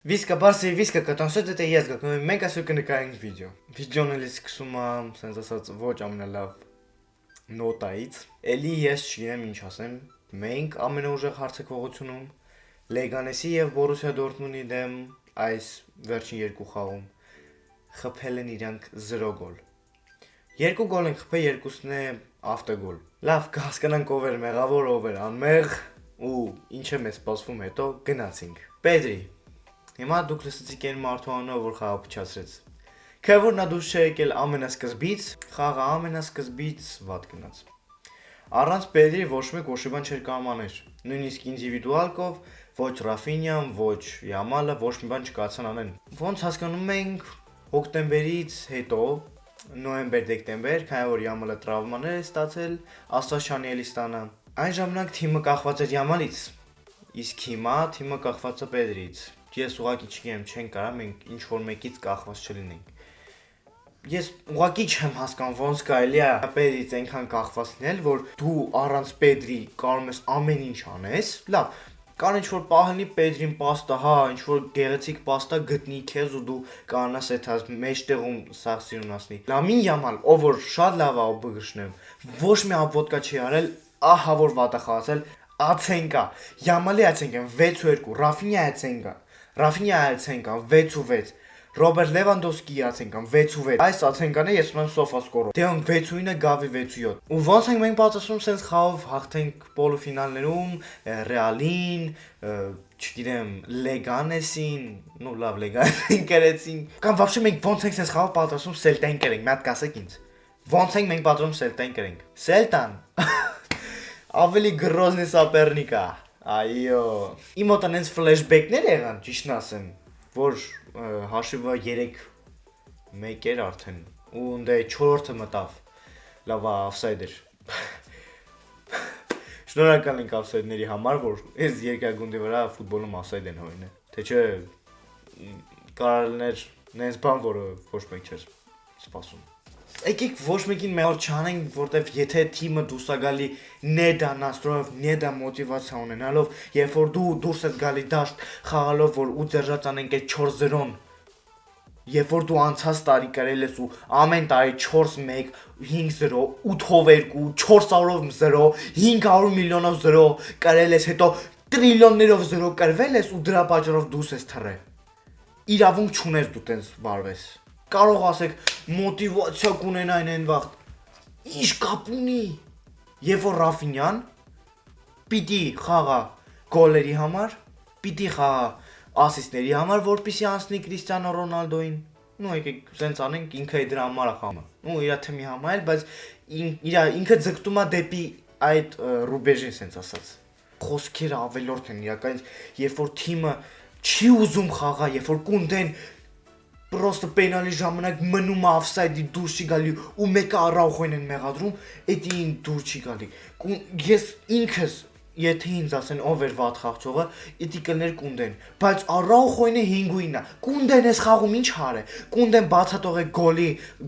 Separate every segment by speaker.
Speaker 1: Виска барսի վիսկը կտանսը դե ես գակնում մենք այսօր կնկարենք վիդեո։ Վիդեոն էլի սկսում եմ, sense ասած ոչ ամենալավ նոտայից։ Էլի ես չգիտեմ ինչ ասեմ։ Մենք ամենաուժեղ հարցակողությունում Լեգանեսի եւ Բորուսիա Դորտմունդի դեմ այս վերջին երկու խաղում խփել են իրանք 0 գոլ։ Երկու գոլ են խփել, երկուսն է ավտոգոլ։ Լավ, կհասկանանք ով էր մեղավոր, ով էր անմեղ ու ինչ է մեզ սպասվում հետո գնացինք։ Պետրի Հիմա դուք լսեցիք այն մարդու անունը, որ խաղը փչացրեց։ Քեվոր նա դուրս չէ եկել ամենասկզբից, խաղը ամենասկզբից վատ գնաց։ Առանց Պետրի ոչ մեկ ոչ մի բան չէր կարող անել։ Նույնիսկ ինդիվիդուալ կով ոչ Ռաֆինյան, ոչ Յամալը ոչ մի բան չկարողացան անեն։ Ոնց հասկանում ենք հոկտեմբերից հետո, նոյեմբեր-դեկտեմբեր, քանի որ Յամալը տրավմաներ է ստացել, Աստվածչյանի էլի ստանա։ Այն ժամանակ թիմը կախված էր Յամալից, իսկ հիմա թիմը կախված է Պետրից։ Ես ուղղակի չգիտեմ, չեն կարա մենք ինչ որ մեկից կախված չլինենք։ Ես ուղղակի չեմ հասկանում ոնց կարելի է Պետրից այնքան կախված լինել, որ դու առանց Պետրի կարող ես ամեն ինչ անես։ Լավ, կան ինչ որ պահանի Պետրին պաստա, հա, ինչ որ գեղեցիկ պաստա գտնի քեզ ու դու կանաս այդ մեջտեղում սաղ սիրունացնի։ Լամին Յամալ, ով որ շատ լավ է բգշնեմ, ոչ մի աբվոտկա չի արել, ահա որ վատը խաղացել, ացենկա։ Յամալի ացենկան 6-2, Ռաֆինյա ացենկա Ռաֆինյա ացենկան 6-6, Ռոբերտ Լևանդովսկի ացենկան 6-6։ Այս ացենկանը ես ունեմ սոֆասկորով։ Դրանք 6-9 գավի 6-7։ Ու ոնց ենք մենք պատասխանում sense խաղով հաղթենք պոլուֆինալներում Ռեալին, չգիտեմ, Լեգանեսին, նո լավ Լեգանեսին կերեցին։ Կամ вообще մենք ոնց ենք sense խաղով պատասխանում Սելտային կերենք, մի հատ կասեք ինձ։ Ոնց ենք մենք պատասխանում Սելտային կերենք։ Սելտան ավելի գրոզնի սապերնիկա։ Այո։ Իմ մոտ այնց ֆլեշբեքներ եղան, ճիշտն ասեմ, որ հաշիվը 3-1 էր արդեն, ու ընդ 4-ը մտավ։ Լավ, օֆսայդ էր։ Շնորհակալ ենք օֆսայդների համար, որ այս երկրագնդի վրա ֆուտբոլում օֆսայդ են հորինել։ Թե չէ կարա լիներ նենց բան, որը ոչ մեկ չէր սպասում։ Եկեք ոչ մեկին մեր չանենք, որտեվ եթե թիմը դուրս է գալի նեդա նաստրոյով, նեդա մոտիվացիա ունենալով, երբ որ դու դուրս ես գալի դաշտ խաղալով, որ ու ձերժած անենք այդ 4-0-ն, երբ որ դու անցած տարի կարել ես ու ամեն տարի 4-1, 5-0, 8-2, 400-ով 0, 500 միլիոնով 0 կարել ես, հետո տրիլիոններով 0 կարվել ես ու դրա պատճառով դուրս ես թռել։ Իրավունք չունես դու տենց վարվես։ Կարող ասեք մոտիվացիա կունենային այն վաղտ։ Ինչ կապ ունի։ Երբ որ Ռաֆինյան պիտի խաղա գոլերի համար, պիտի խաղա ասիստների համար, որպեսզի անցնի Կրիստիանո Ռոնալդոին։ Նու եկեք սենց անենք, ինքը դրա համար է խաղում։ Ու իր թիմի համար էլ, բայց ինքը ձգտում է դեպի այդ ռուբեժին սենց ասած։ Խոսքերը ավելորդ են իրական, երբ որ թիմը չի ուզում խաղա, երբ որ Կունդեն Պրոստը պենալի ժամանակ մնում է օֆսայդի դուրս չի գալի ու մեկը Արաուխոին են մեղադրում, էդին դուրս չի գալի։ Ես ինքս եթե ինձ ասեն ով էր վատ խաղացողը, էդի կներ Կունդեն, բայց Արաուխոինը 5-9 է։ Կունդեն էս խաղում ինչ արե։ Կունդեն բացատող է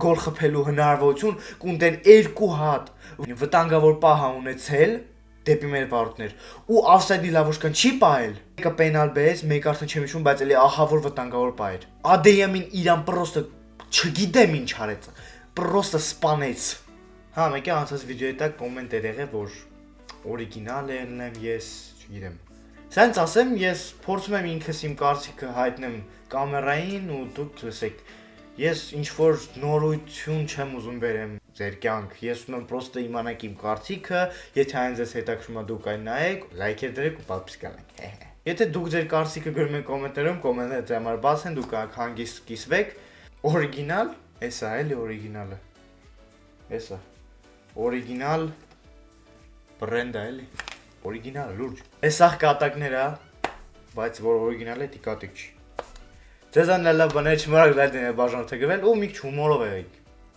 Speaker 1: գոլ խփելու հնարավորություն, Կունդեն 2 հատ վտանգավոր պահ ունեցել դեպի մեր վարորդներ ու օֆսայդի լավոշկան չի պահել։ Մեկը պենալ բերեց, մեկը արդեն չեմ հիշում, բայց էլի ահա որ վտանգավոր պահ էր։ Ադեյամին իրան պրոստը չգիտեմ ինչ արեց, պրոստը սպանեց։ Հա, մեկը անցած վիդեոյի տակ կոմենտ էր եղել, որ օրիգինալ է ելնեմ ես, չգիտեմ։ Սենց ասեմ, ես փորձում եմ ինքս իմ կարծիքը հայտնեմ կամերային ու դուք լսեք։ Ես ինչ որ նորություն չեմ ուզում բերեմ ձեր կյանք։ Ես ուզում եմ պրոստը իմանաք իմ կարծիքը, եթե այն ձեզ հետաքրքրում է դուք այն նայեք, լայքեր դրեք ու պատվիսկ ալեք։ Եթե դուք ձեր կարծիքը գրում եք կոմենտներում, կոմենտները ձեր համար բաց են, դուք հանգիստ կիսվեք։ Օրիգինալ, էսա էլի օրիգինալը։ Էսա։ Օրիգինալ բրենդը էլի։ Օրիգինալ լուրջ։ Էսա կատակները, բայց որ օրիգինալ է, դի կատիկ չի։ Ձեզան լավ բաներ չմարակ լայդեն է բաժանորդը գրվել ու միք հումորով եղեք։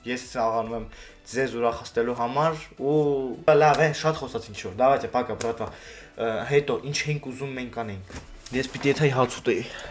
Speaker 1: Ես աղանում եմ ձեզ ուրախացնելու համար ու լավ է, շատ խոսած ինչ-որ, դավայցե, պակա, բրատվա, հետո, ինչ ենք ուզում մենք անենք։ Ես պիտի եթայ հաց ուտեի։